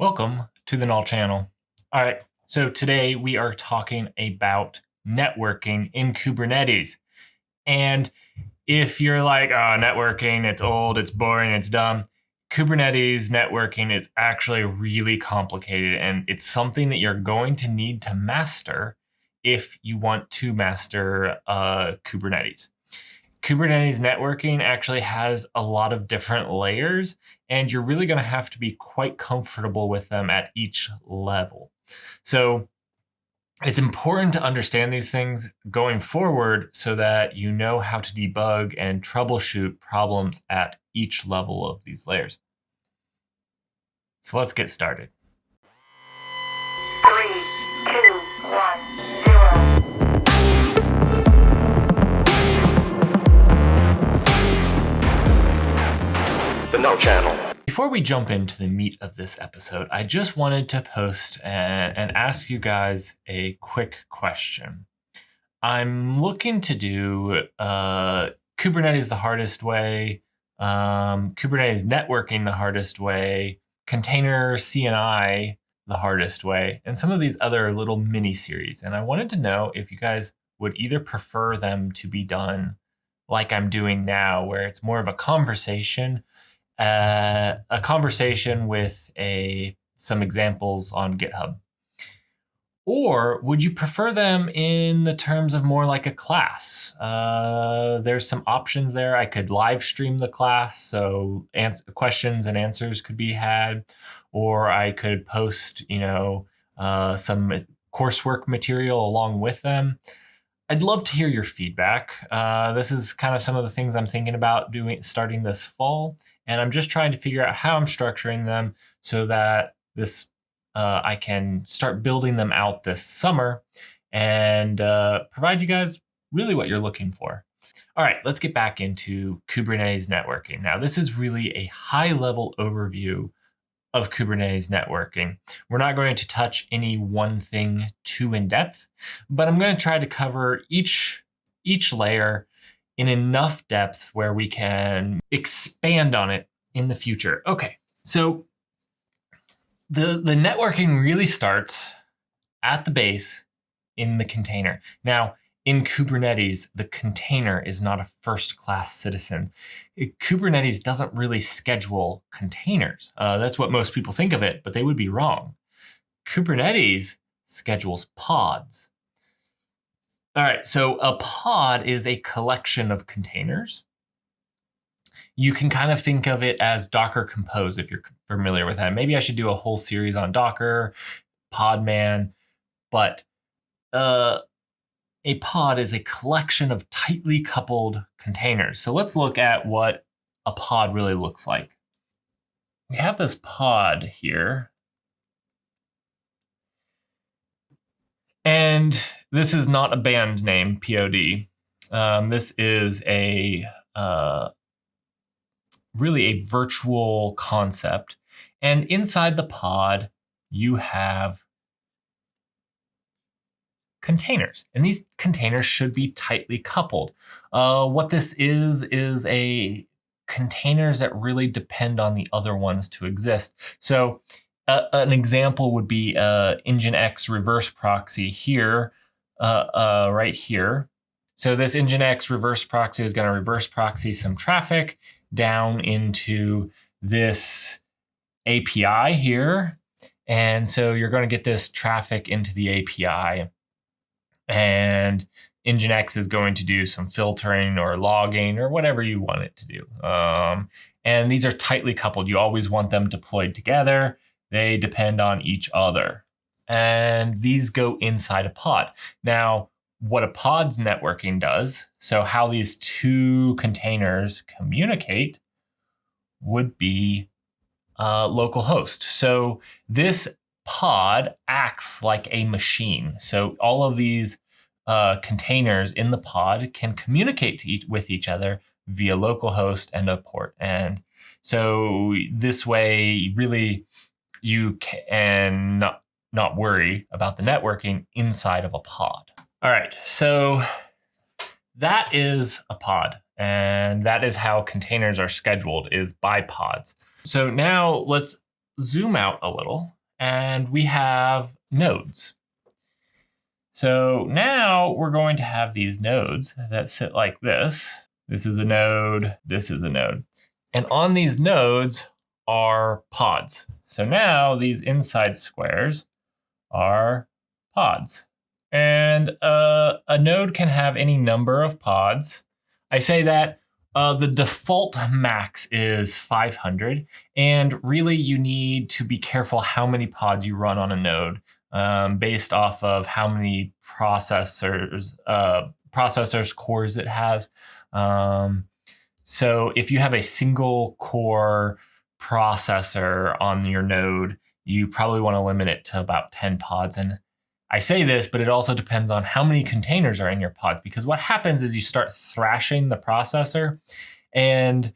Welcome to the Null channel. All right, so today we are talking about networking in Kubernetes. And if you're like, oh, networking, it's old, it's boring, it's dumb, Kubernetes networking is actually really complicated, and it's something that you're going to need to master if you want to master Kubernetes. Kubernetes networking actually has a lot of different layers, and you're really going to have to be quite comfortable with them at each level. So it's important to understand these things going forward so that you know how to debug and troubleshoot problems at each level of these layers. So let's get started. 3, 2, 1, 0. The Null channel. Before we jump into the meat of this episode, I just wanted to post and ask you guys a quick question. I'm looking to do Kubernetes the hardest way, Kubernetes networking the hardest way, container CNI the hardest way, and some of these other little mini series. And I wanted to know if you guys would either prefer them to be done like I'm doing now, where it's more of a conversation with some examples on GitHub. Or would you prefer them in the terms of more like a class? There's some options there. I could live stream the class, so questions and answers could be had, or I could post, some coursework material along with them. I'd love to hear your feedback. This is kind of some of the things I'm thinking about starting this fall, and I'm just trying to figure out how I'm structuring them so that I can start building them out this summer and provide you guys really what you're looking for. All right, let's get back into Kubernetes networking. Now, this is really a high-level overview of Kubernetes networking. We're not going to touch any one thing too in depth, but I'm going to try to cover each layer in enough depth where we can expand on it in the future. Okay, so the networking really starts at the base in the container. Now, in Kubernetes, the container is not a first-class citizen. Kubernetes doesn't really schedule containers. That's what most people think of it, but they would be wrong. Kubernetes schedules pods. All right, so a pod is a collection of containers. You can kind of think of it as Docker Compose if you're familiar with that. Maybe I should do a whole series on Docker, Podman, but a pod is a collection of tightly coupled containers. So let's look at what a pod really looks like. We have this pod here. And this is not a band name, POD. This is really a virtual concept. And inside the pod, you have containers, and these containers should be tightly coupled. What this is a containers that really depend on the other ones to exist. So an example would be Nginx reverse proxy here, right here. So this Nginx reverse proxy is going to reverse proxy some traffic down into this API here. And so you're going to get this traffic into the API. And Nginx is going to do some filtering or logging or whatever you want it to do. And these are tightly coupled. You always want them deployed together. They depend on each other. And these go inside a pod. Now, what a pod's networking does, so how these two containers communicate, would be localhost. So this pod acts like a machine. So all of these containers in the pod can communicate with each other via localhost and a port. And so this way, really, you can not worry about the networking inside of a pod. All right, so that is a pod. And that is how containers are scheduled, is by pods. So now let's zoom out a little and we have nodes. So now we're going to have these nodes that sit like this. This is a node, this is a node. And on these nodes are pods. So now these inside squares are pods. And a node can have any number of pods. I say that the default max is 500. And really you need to be careful how many pods you run on a node based off of how many processors cores it has. So if you have a single core processor on your node, you probably want to limit it to about 10 pods. And I say this, but it also depends on how many containers are in your pods, because what happens is you start thrashing the processor, and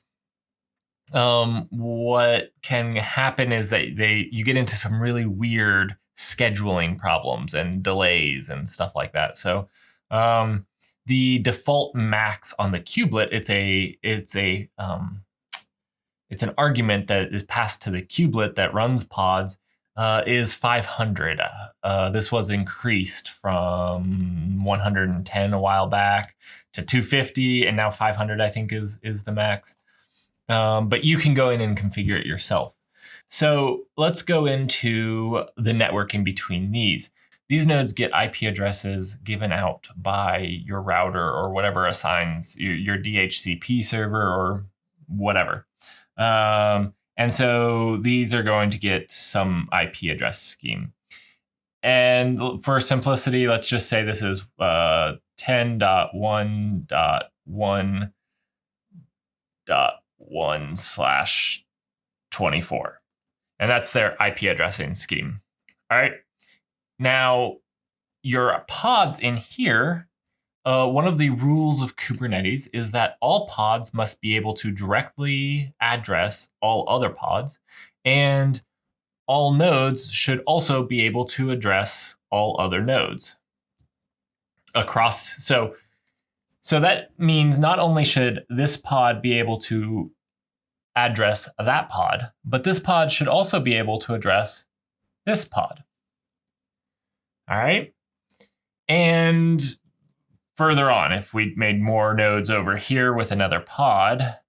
what can happen is that you get into some really weird scheduling problems and delays and stuff like that. So the default max on the kubelet, it's an argument that is passed to the kubelet that runs pods, is 500. This was increased from 110 a while back to 250, and now 500 I think is the max. But you can go in and configure it yourself. So let's go into the networking between these. These nodes get IP addresses given out by your router or whatever assigns your DHCP server or whatever. And so these are going to get some IP address scheme. And for simplicity, let's just say this is 10.1.1.1/24. And that's their IP addressing scheme. All right. Now, your pods in here, one of the rules of Kubernetes is that all pods must be able to directly address all other pods, and all nodes should also be able to address all other nodes across. So that means not only should this pod be able to address that pod, but this pod should also be able to address this pod. All right. And further on, if we made more nodes over here with another pod,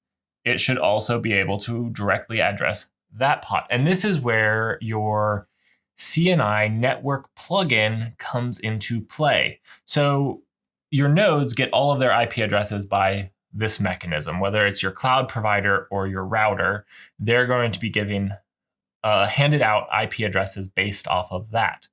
it should also be able to directly address that pod. And this is where your CNI network plugin comes into play. So your nodes get all of their IP addresses by this mechanism, whether it's your cloud provider or your router, they're going to be giving handed out IP addresses based off of that.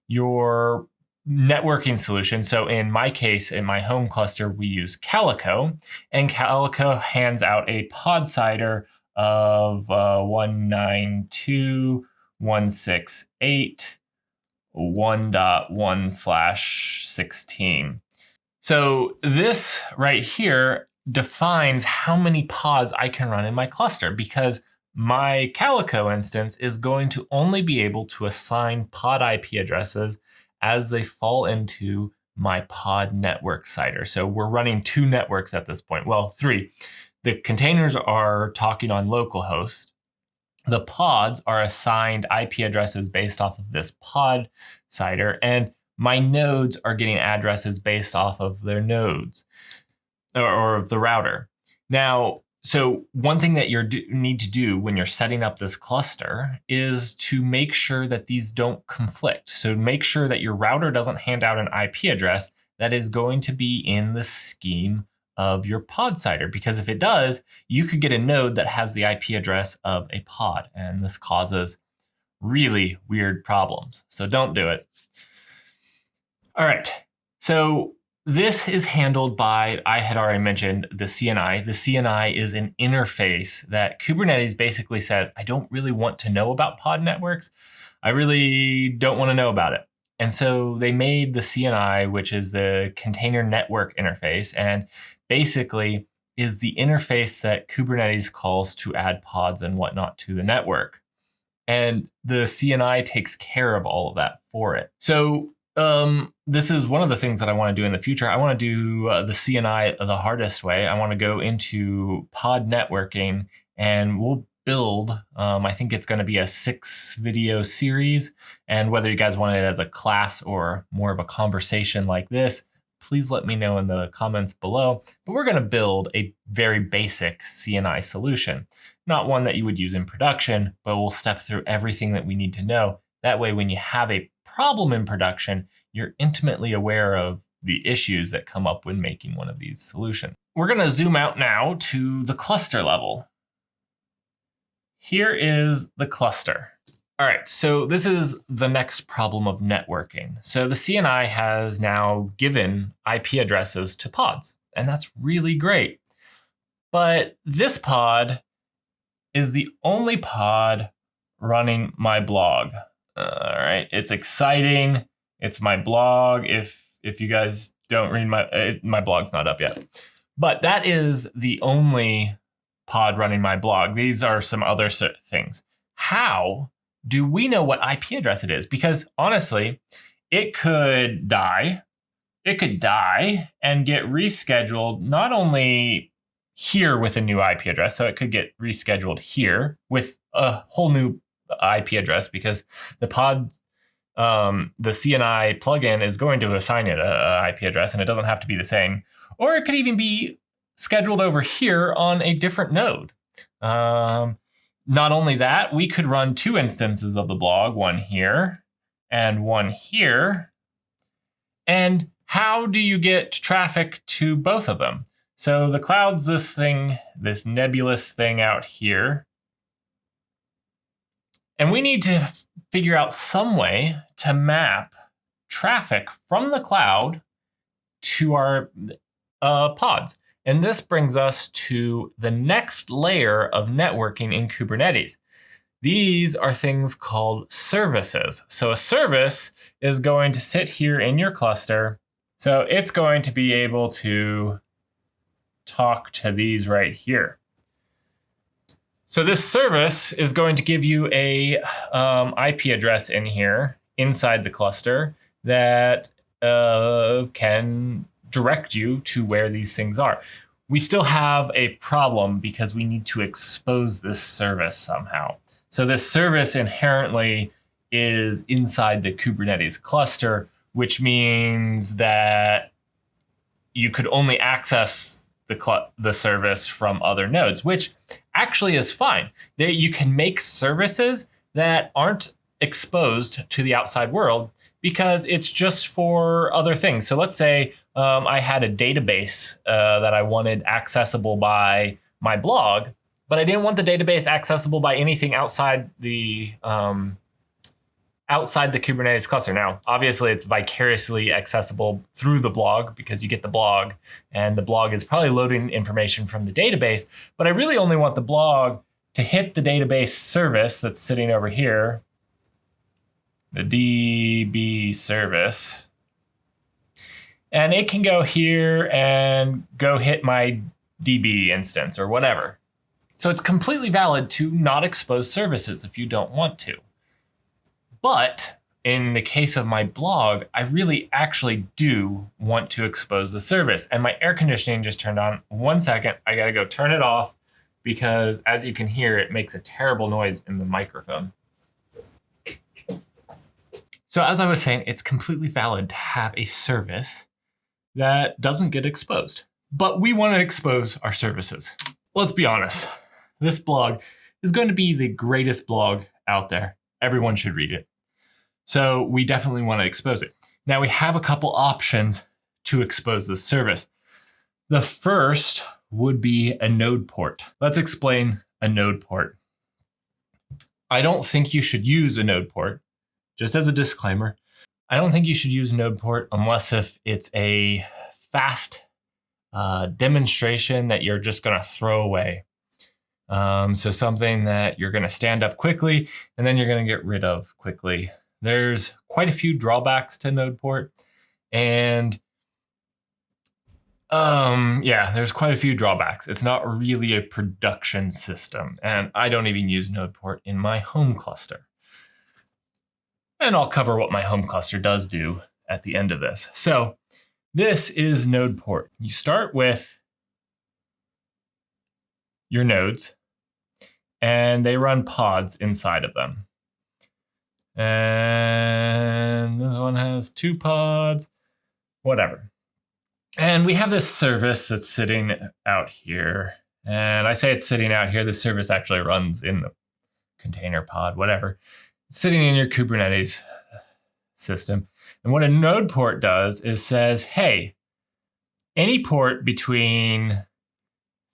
Your networking solution. So in my case, in my home cluster, we use Calico, and Calico hands out a pod CIDR of 192.168.1.1/16. So this right here defines how many pods I can run in my cluster, because my Calico instance is going to only be able to assign pod IP addresses as they fall into my pod network CIDR. So we're running 2 networks at this point. Well, 3. The containers are talking on localhost. The pods are assigned IP addresses based off of this pod CIDR, and my nodes are getting addresses based off of their nodes or the router. Now, so one thing that you need to do when you're setting up this cluster is to make sure that these don't conflict. So make sure that your router doesn't hand out an IP address that is going to be in the scheme of your pod CIDR, because if it does, you could get a node that has the IP address of a pod, and this causes really weird problems. So don't do it. All right, so this is handled by, I had already mentioned, the CNI. The CNI is an interface that Kubernetes basically says, I don't really want to know about pod networks. I really don't want to know about it. And so they made the CNI, which is the container network interface, and basically is the interface that Kubernetes calls to add pods and whatnot to the network. And the CNI takes care of all of that for it. So this is one of the things that I want to do in the future. I want to do the CNI the hardest way. I want to go into pod networking, and we'll build. I think it's going to be a 6-video series. And whether you guys want it as a class or more of a conversation like this, please let me know in the comments below. But we're going to build a very basic CNI solution. Not one that you would use in production, but we'll step through everything that we need to know. That way, when you have a problem in production, you're intimately aware of the issues that come up when making one of these solutions. We're going to zoom out now to the cluster level. Here is the cluster. All right, so this is the next problem of networking. So the CNI has now given IP addresses to pods, and that's really great. But this pod is the only pod running my blog. All right, it's exciting. It's my blog. If you guys don't read my blog's not up yet, but that is the only pod running my blog. These are some other things. How do we know what IP address it is? Because honestly, it could die. It could die and get rescheduled not only here with a new IP address, so it could get rescheduled here with a whole new IP address because the pod, the CNI plugin is going to assign it a IP address, and it doesn't have to be the same. Or it could even be scheduled over here on a different node. Not only that, we could run 2 instances of the blog, one here and one here. And how do you get traffic to both of them? So the cloud's this thing, this nebulous thing out here. And we need to figure out some way to map traffic from the cloud to our pods. And this brings us to the next layer of networking in Kubernetes. These are things called services. So a service is going to sit here in your cluster. So it's going to be able to talk to these right here. So this service is going to give you a IP address in here inside the cluster that can direct you to where these things are. We still have a problem because we need to expose this service somehow. So this service inherently is inside the Kubernetes cluster, which means that you could only access the service from other nodes, which actually is fine. You can make services that aren't exposed to the outside world because it's just for other things. So let's say I had a database that I wanted accessible by my blog, but I didn't want the database accessible by anything outside the Kubernetes cluster. Now, obviously, it's vicariously accessible through the blog because you get the blog, and the blog is probably loading information from the database. But I really only want the blog to hit the database service that's sitting over here, the DB service. And it can go here and go hit my DB instance or whatever. So it's completely valid to not expose services if you don't want to. But in the case of my blog, I really actually do want to expose the service. And my air conditioning just turned on. 1 second, I gotta go turn it off because as you can hear, it makes a terrible noise in the microphone. So as I was saying, it's completely valid to have a service that doesn't get exposed. But we want to expose our services. Let's be honest. This blog is going to be the greatest blog out there. Everyone should read it. So we definitely want to expose it. Now we have a couple options to expose this service. The first would be a node port. Let's explain a node port. I don't think you should use a node port. Just as a disclaimer, I don't think you should use a node port unless if it's a fast demonstration that you're just going to throw away. So something that you're going to stand up quickly and then you're going to get rid of quickly. There's quite a few drawbacks to node port, and there's quite a few drawbacks. It's not really a production system, and I don't even use node port in my home cluster. And I'll cover what my home cluster does do at the end of this. So this is node port. You start with your nodes, and they run pods inside of them. And this one has 2 pods, whatever. And we have this service that's sitting out here. And I say it's sitting out here. The service actually runs in the container pod, whatever. It's sitting in your Kubernetes system. And what a node port does is says, hey, any port between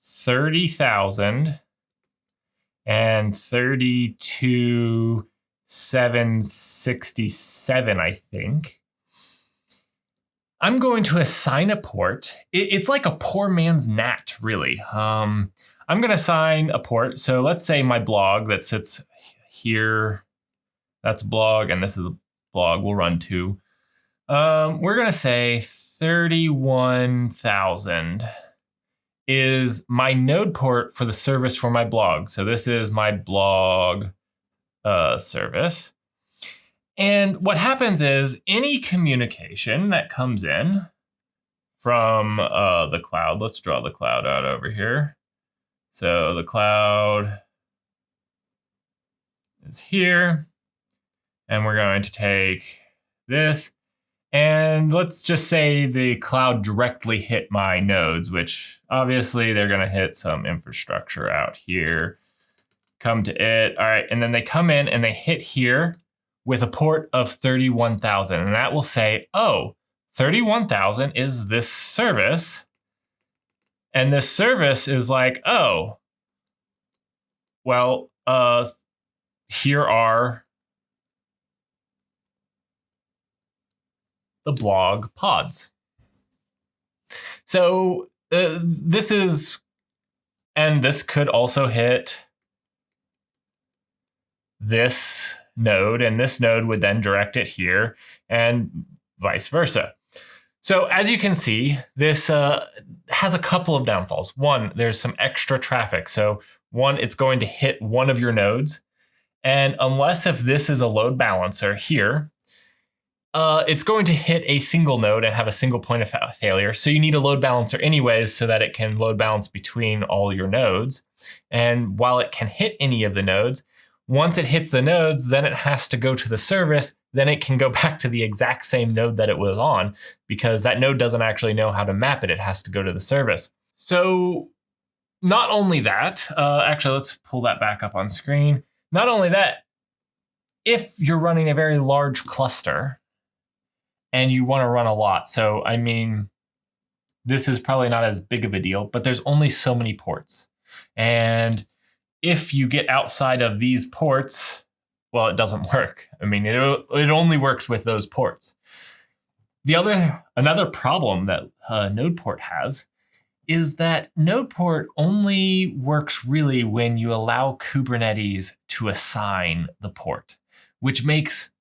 30,000 and 32,767, I think, I'm going to assign a port. It's like a poor man's NAT, really. I'm going to assign a port. So let's say my blog that sits here, that's blog, and this is a blog. We'll run 2. We're going to say 31,000 is my node port for the service for my blog. So this is my blog service. And what happens is any communication that comes in from the cloud, let's draw the cloud out over here. So the cloud is here, and we're going to take this, and let's just say the cloud directly hit my nodes, which obviously they're going to hit some infrastructure out here, come to it. All right, and then they come in and they hit here with a port of 31,000. And that will say, oh, 31,000 is this service. And this service is like, oh, well, here are the blog pods. So this is, and this could also hit this node, and this node would then direct it here, and vice versa. So as you can see, this has a couple of downfalls. One, there's some extra traffic. So one, it's going to hit one of your nodes. And unless if this is a load balancer here, it's going to hit a single node and have a single point of failure. So you need a load balancer anyways so that it can load balance between all your nodes. And while it can hit any of the nodes, once it hits the nodes, then it has to go to the service. Then it can go back to the exact same node that it was on, because that node doesn't actually know how to map it. It has to go to the service. So not only that, actually, let's pull that back up on screen. Not only that, if you're running a very large cluster and you want to run a lot, so I mean, this is probably not as big of a deal, but there's only so many ports. And if you get outside of these ports, well, it doesn't work. I mean, it only works with those ports. Another problem that node port has is that node port only works really when you allow Kubernetes to assign the port, which makes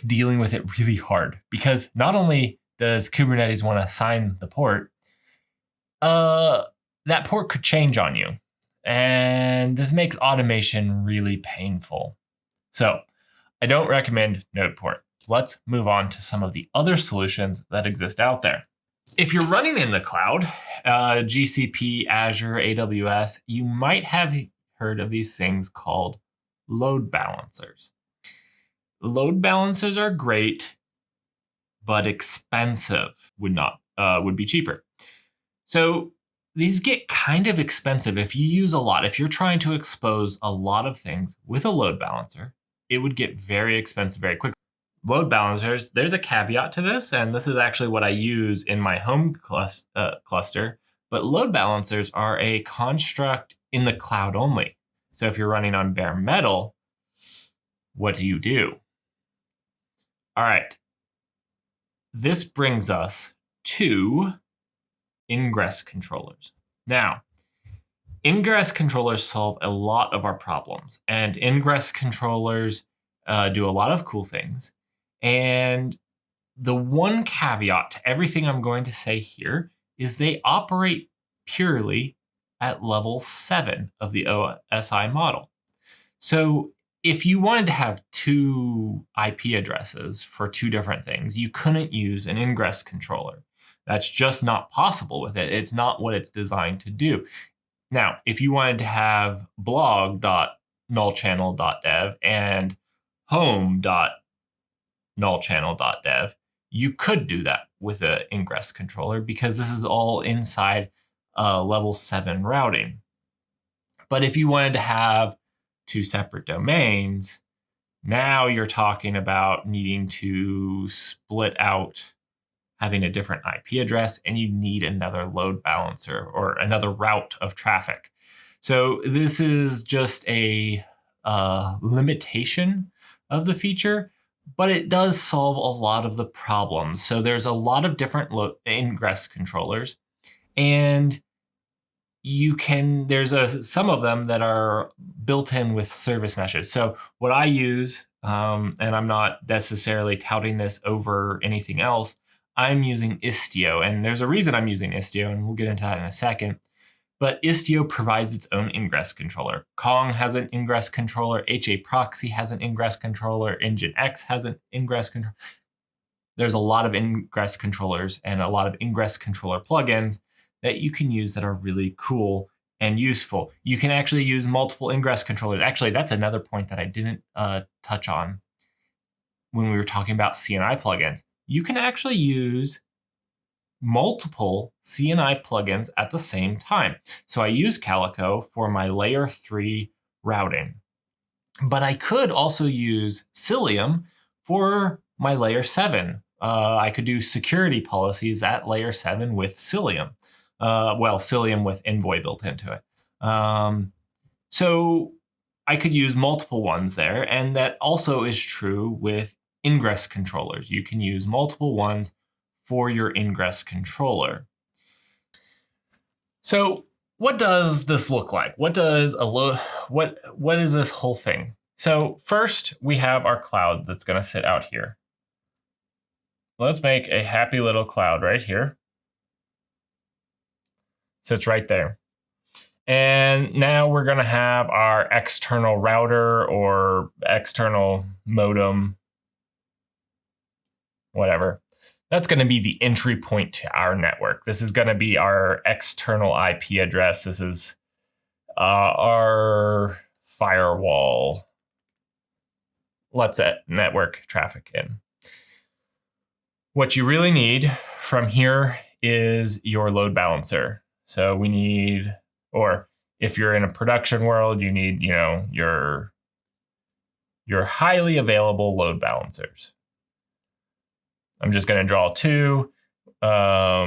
dealing with it really hard, because not only does Kubernetes want to assign the port, that port could change on you. And this makes automation really painful. So I don't recommend node port. Let's move on to some of the other solutions that exist out there. If you're running in the cloud, GCP, Azure, AWS, you might have heard of these things called load balancers. Load balancers are great, but expensive. Would be cheaper. So these get kind of expensive if you use a lot. If you're trying to expose a lot of things with a load balancer, it would get very expensive very quickly. Load balancers, there's a caveat to this, and this is actually what I use in my home cluster, but load balancers are a construct in the cloud only. So if you're running on bare metal, what do you do? All right. This brings us to Ingress controllers. Now, Ingress controllers solve a lot of our problems, and Ingress controllers do a lot of cool things. And the one caveat to everything I'm going to say here is they operate purely at level 7 of the OSI model. So if you wanted to have 2 IP addresses for 2 different things, you couldn't use an Ingress controller. That's just not possible with it. It's not what it's designed to do. Now, if you wanted to have blog.nullchannel.dev and home.nullchannel.dev, you could do that with an Ingress controller because this is all inside level 7 routing. But if you wanted to have 2 separate domains, now you're talking about needing to split out, having a different IP address, and you need another load balancer or another route of traffic. So this is just a limitation of the feature, but it does solve a lot of the problems. So there's a lot of different ingress controllers, and there's some of them that are built in with service meshes. So what I use, and I'm not necessarily touting this over anything else, I'm using Istio, and there's a reason I'm using Istio, and we'll get into that in a second. But Istio provides its own ingress controller. Kong has an ingress controller. HA Proxy has an ingress controller. Nginx has an ingress controller. There's a lot of ingress controllers and a lot of ingress controller plugins that you can use that are really cool and useful. You can actually use multiple ingress controllers. Actually, that's another point that I didn't touch on when we were talking about CNI plugins. You can actually use multiple CNI plugins at the same time. So I use Calico for my layer 3 routing, but I could also use Cilium for my layer 7. I could do security policies at layer 7 with Cilium. Cilium with Envoy built into it. So I could use multiple ones there, and that also is true with ingress controllers. You can use multiple ones for your ingress controller. So what does this look like? What is this whole thing? So first, we have our cloud that's going to sit out here. Let's make a happy little cloud right here. Sits right there. And now we're going to have our external router or external modem, whatever. That's going to be the entry point to our network. This is going to be our external IP address. This is our firewall. Let's let network traffic in. What you really need from here is your load balancer. So we need, or if you're in a production world, you need, your highly available load balancers. I'm just going to draw 2. All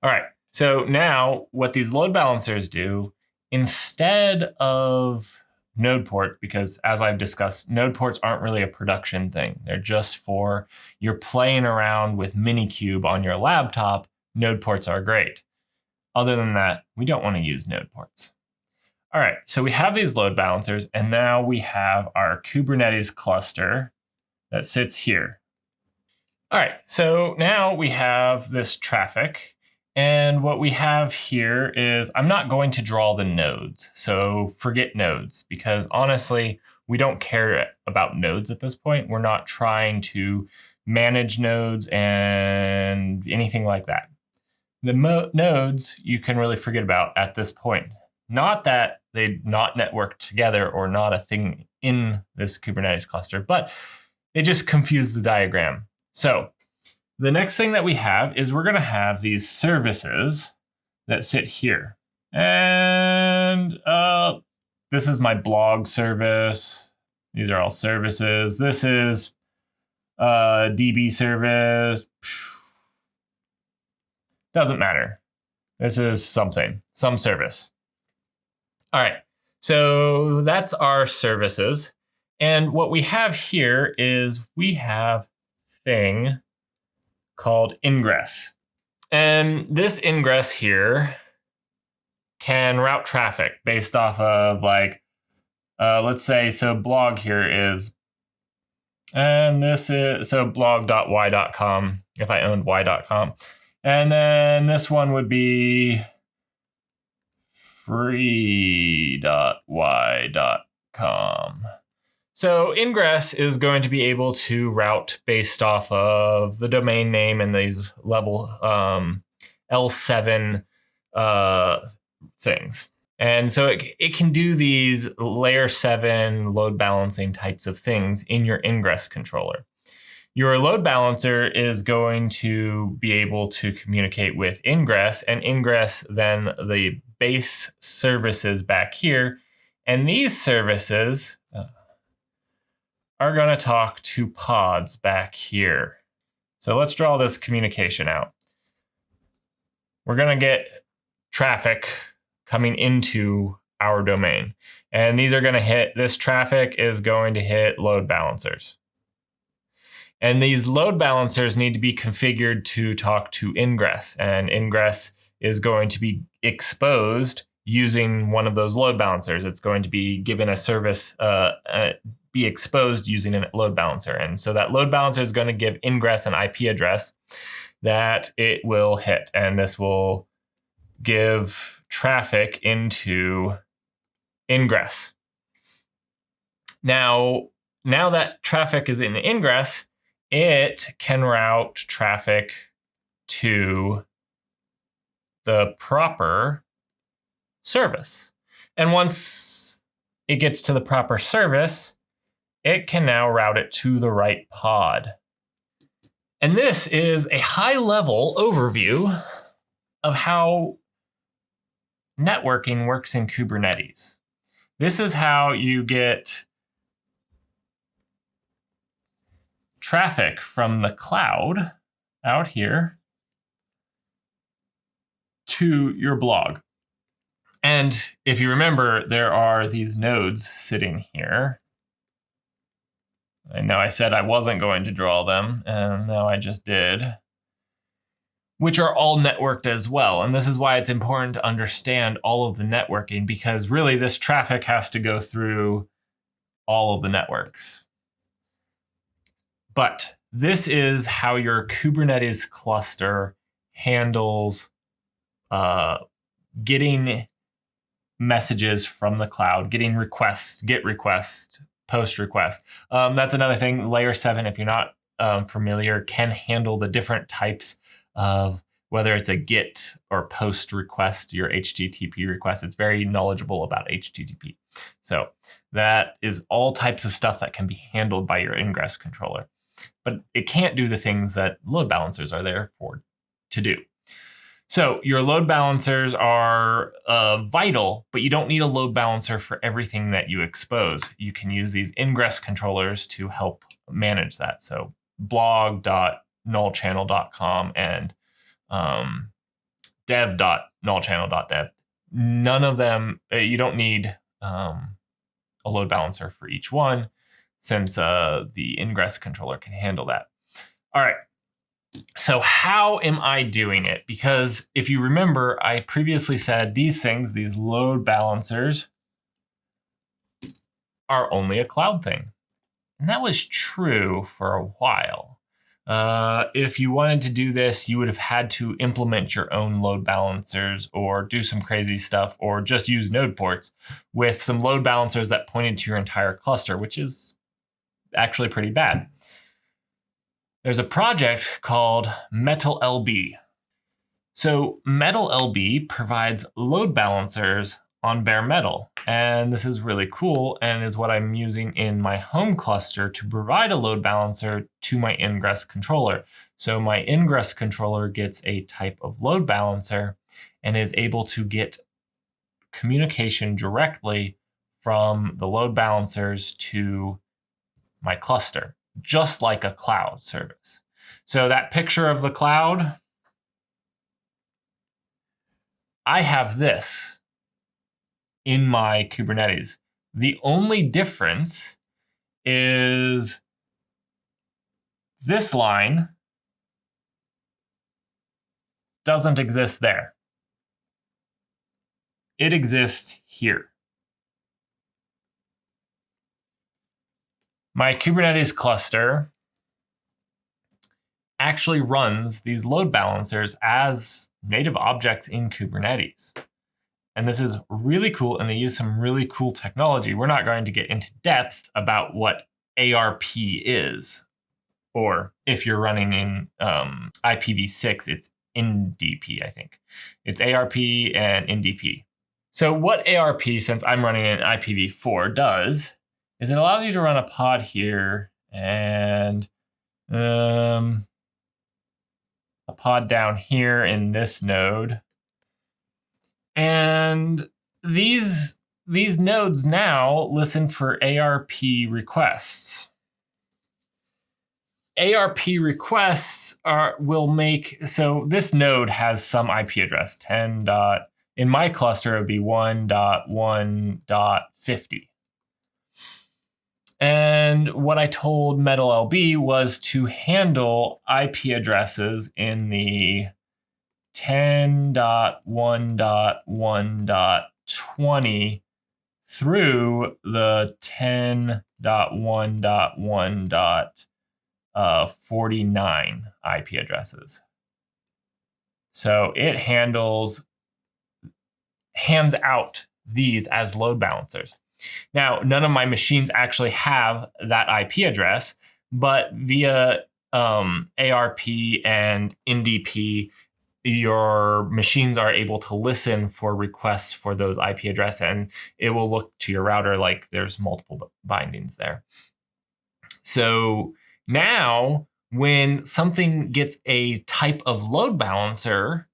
right. So now what these load balancers do, instead of node port, because as I've discussed, node ports aren't really a production thing. They're just for you're playing around with Minikube on your laptop. Node ports are great. Other than that, we don't want to use node ports. All right, so we have these load balancers, and now we have our Kubernetes cluster that sits here. All right, so now we have this traffic, and what we have here is, I'm not going to draw the nodes, so forget nodes, because honestly, we don't care about nodes at this point. We're not trying to manage nodes and anything like that. The nodes you can really forget about at this point. Not that they're not networked together or not a thing in this Kubernetes cluster, but they just confuse the diagram. So the next thing that we have is we're going to have these services that sit here. And this is my blog service. These are all services. This is DB service. Doesn't matter. This is some service. All right, so that's our services. And what we have here is we have a thing called Ingress. And this Ingress here can route traffic based off of let's say, so blog here is, and this is, so blog.y.com, if I owned y.com. And then this one would be free.y.com. So Ingress is going to be able to route based off of the domain name and these level L7 things. And so it can do these layer 7 load balancing types of things in your Ingress controller. Your load balancer is going to be able to communicate with Ingress, and Ingress then the base services back here. And these services are going to talk to pods back here. So let's draw this communication out. We're going to get traffic coming into our domain. And these are going to hit, this traffic is going to hit load balancers. And these load balancers need to be configured to talk to Ingress. And Ingress is going to be exposed using one of those load balancers. It's going to be given a service, be exposed using a load balancer. And so that load balancer is going to give Ingress an IP address that it will hit. And this will give traffic into Ingress. Now that traffic is in Ingress, it can route traffic to the proper service. And once it gets to the proper service, it can now route it to the right pod. And this is a high-level overview of how networking works in Kubernetes. This is how you get traffic from the cloud out here to your blog. And if you remember, there are these nodes sitting here. I know I said I wasn't going to draw them, and now I just did, which are all networked as well. And this is why it's important to understand all of the networking, because really this traffic has to go through all of the networks. But this is how your Kubernetes cluster handles getting messages from the cloud, getting requests, get requests, post request. That's another thing. Layer 7, if you're not familiar, can handle the different types of whether it's a GET or post request, your HTTP request. It's very knowledgeable about HTTP. So that is all types of stuff that can be handled by your Ingress controller. But it can't do the things that load balancers are there for to do. So your load balancers are vital, but you don't need a load balancer for everything that you expose. You can use these Ingress controllers to help manage that. So blog.nullchannel.com and dev.nullchannel.dev. None of them, you don't need a load balancer for each one, since the Ingress controller can handle that. All right. So how am I doing it? Because if you remember, I previously said these things, these load balancers, are only a cloud thing. And that was true for a while. If you wanted to do this, you would have had to implement your own load balancers or do some crazy stuff or just use node ports with some load balancers that pointed to your entire cluster, which is actually pretty bad. There's a project called MetalLB. So MetalLB provides load balancers on bare metal. And this is really cool and is what I'm using in my home cluster to provide a load balancer to my Ingress controller. So my Ingress controller gets a type of load balancer and is able to get communication directly from the load balancers to my cluster, just like a cloud service. So that picture of the cloud, I have this in my Kubernetes. The only difference is this line doesn't exist there. It exists here. My Kubernetes cluster actually runs these load balancers as native objects in Kubernetes. And this is really cool, and they use some really cool technology. We're not going to get into depth about what ARP is, or if you're running in IPv6, it's NDP, I think. It's ARP and NDP. So what ARP, since I'm running an IPv4, does is it allows you to run a pod here and a pod down here in this node. And these nodes now listen for ARP requests. ARP requests will make, so this node has some IP address, 10. In my cluster, it would be 1.1.50. And what I told MetalLB was to handle IP addresses in the 10.1.1.20 through the 10.1.1.49 IP addresses. So it hands out these as load balancers. Now, none of my machines actually have that IP address, but via ARP and NDP, your machines are able to listen for requests for those IP address, and it will look to your router like there's multiple bindings there. So now when something gets a type of load balancer,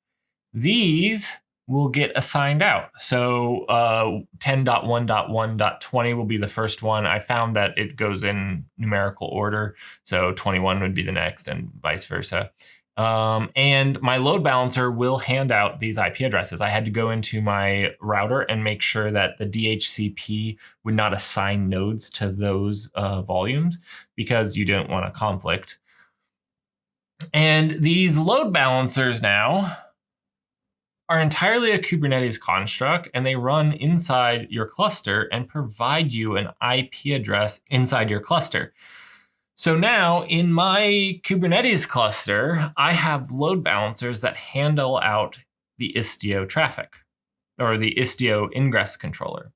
these will get assigned out. So 10.1.1.20 will be the first one. I found that it goes in numerical order. So 21 would be the next and vice versa. And my load balancer will hand out these IP addresses. I had to go into my router and make sure that the DHCP would not assign nodes to those volumes because you didn't want a conflict. And these load balancers now are entirely a Kubernetes construct, and they run inside your cluster and provide you an IP address inside your cluster. So now in my Kubernetes cluster, I have load balancers that handle out the Istio traffic, or the Istio Ingress Controller.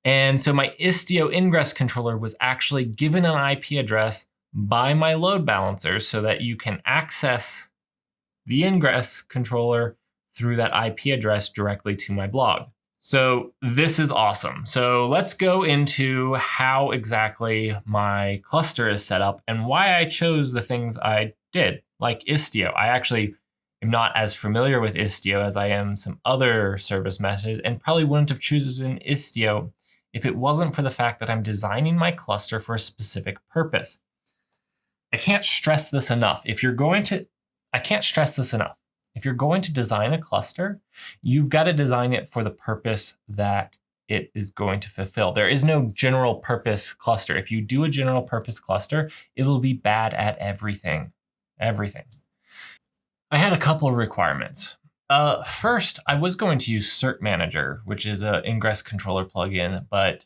And so my Istio Ingress Controller was actually given an IP address by my load balancers so that you can access the Ingress Controller through that IP address directly to my blog. So this is awesome. So let's go into how exactly my cluster is set up and why I chose the things I did, like Istio. I actually am not as familiar with Istio as I am some other service meshes, and probably wouldn't have chosen Istio if it wasn't for the fact that I'm designing my cluster for a specific purpose. I can't stress this enough. If you're going to design a cluster, you've got to design it for the purpose that it is going to fulfill. There is no general purpose cluster. If you do a general purpose cluster, it'll be bad at everything. I had a couple of requirements. First, I was going to use Cert Manager, which is an Ingress Controller plugin, but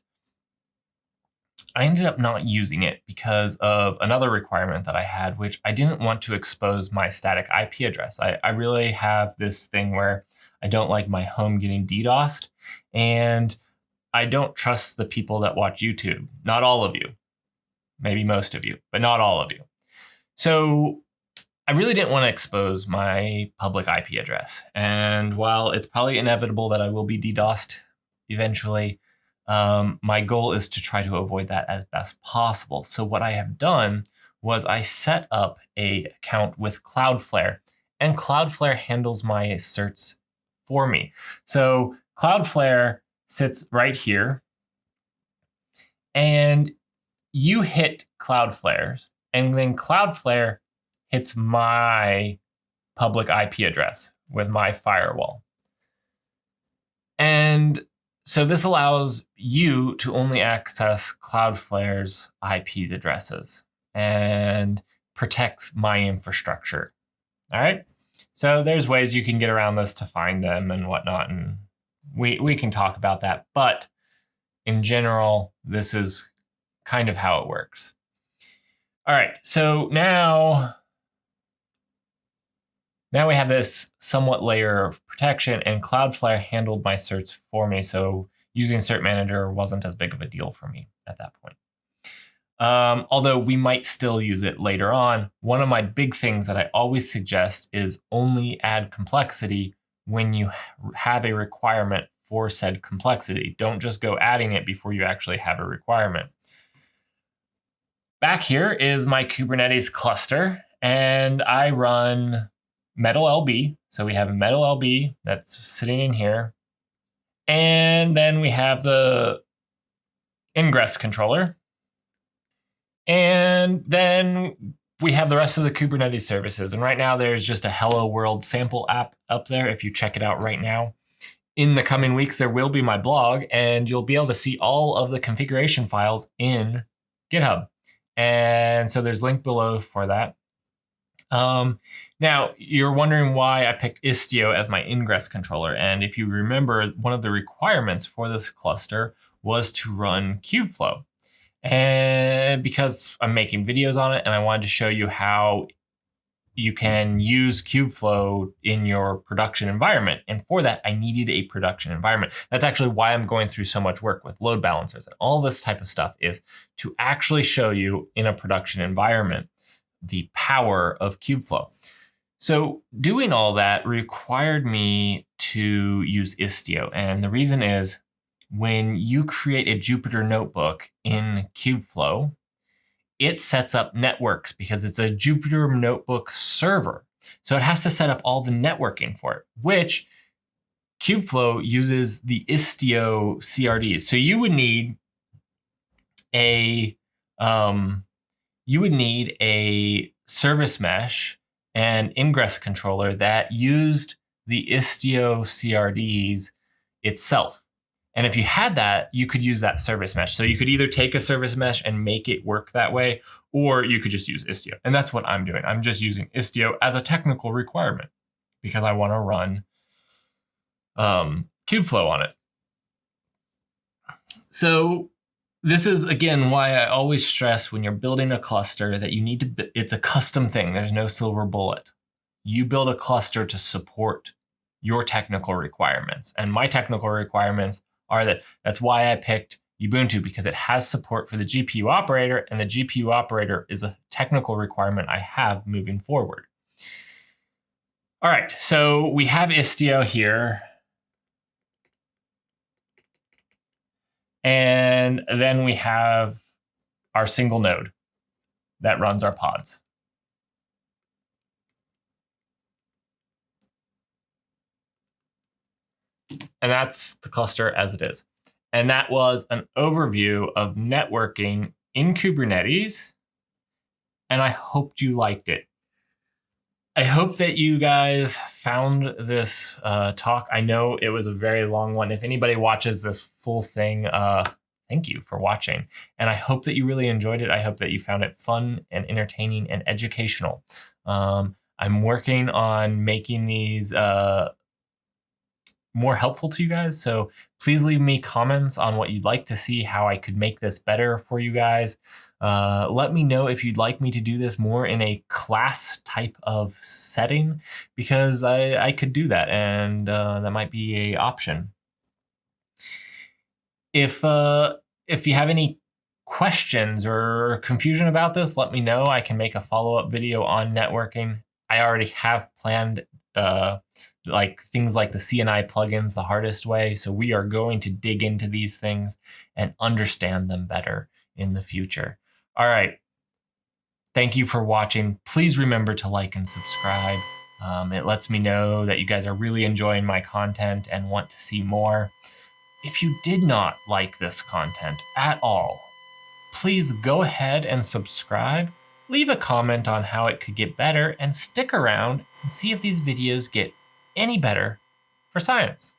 I ended up not using it because of another requirement that I had, which I didn't want to expose my static IP address. I really have this thing where I don't like my home getting DDoSed, and I don't trust the people that watch YouTube. Not all of you, maybe most of you, but not all of you. So I really didn't want to expose my public IP address. And while it's probably inevitable that I will be DDoSed eventually, my goal is to try to avoid that as best possible. So what I have done was I set up an account with Cloudflare, and Cloudflare handles my certs for me. So Cloudflare sits right here, and you hit Cloudflare's, and then Cloudflare hits my public IP address with my firewall. And so this allows you to only access Cloudflare's IP addresses and protects my infrastructure. All right. So there's ways you can get around this to find them and whatnot, and we can talk about that. But in general, this is kind of how it works. All right. So now we have this somewhat layer of protection, and Cloudflare handled my certs for me. So using Cert Manager wasn't as big of a deal for me at that point. Although we might still use it later on. One of my big things that I always suggest is only add complexity when you have a requirement for said complexity. Don't just go adding it before you actually have a requirement. Back here is my Kubernetes cluster, and I run Metal LB. So we have a Metal LB that's sitting in here. And then we have the Ingress controller. And then we have the rest of the Kubernetes services. And right now there's just a Hello World sample app up there if you check it out right now. In the coming weeks, there will be my blog, and you'll be able to see all of the configuration files in GitHub. And so there's a link below for that. Now, you're wondering why I picked Istio as my Ingress controller. And if you remember, one of the requirements for this cluster was to run Kubeflow. And because I'm making videos on it, and I wanted to show you how you can use Kubeflow in your production environment. And for that, I needed a production environment. That's actually why I'm going through so much work with load balancers and all this type of stuff, is to actually show you in a production environment the power of Kubeflow. So doing all that required me to use Istio. And the reason is, when you create a Jupyter notebook in Kubeflow, it sets up networks because it's a Jupyter notebook server. So it has to set up all the networking for it, which Kubeflow uses the Istio CRDs. So you would need a service mesh and ingress controller that used the Istio CRDs itself. And if you had that, you could use that service mesh. So you could either take a service mesh and make it work that way, or you could just use Istio. And that's what I'm doing. I'm just using Istio as a technical requirement because I want to run Kubeflow on it. So this is, again, why I always stress when you're building a cluster that you need to, it's a custom thing. There's no silver bullet. You build a cluster to support your technical requirements. And my technical requirements are that's why I picked Ubuntu, because it has support for the GPU operator, and the GPU operator is a technical requirement I have moving forward. All right, so we have Istio here. And then we have our single node that runs our pods. And that's the cluster as it is. And that was an overview of networking in Kubernetes. And I hoped you liked it. I hope that you guys found this talk. I know it was a very long one. If anybody watches this full thing, thank you for watching. And I hope that you really enjoyed it. I hope that you found it fun and entertaining and educational. I'm working on making these more helpful to you guys. So please leave me comments on what you'd like to see, how I could make this better for you guys. Let me know if you'd like me to do this more in a class type of setting, because I could do that, and that might be an option. If you have any questions or confusion about this, let me know. I can make a follow-up video on networking. I already have planned like things like the CNI plugins the hardest way. So we are going to dig into these things and understand them better in the future. All right. Thank you for watching. Please remember to like and subscribe. It lets me know that you guys are really enjoying my content and want to see more. If you did not like this content at all, please go ahead and subscribe. Leave a comment on how it could get better, and stick around and see if these videos get any better for science.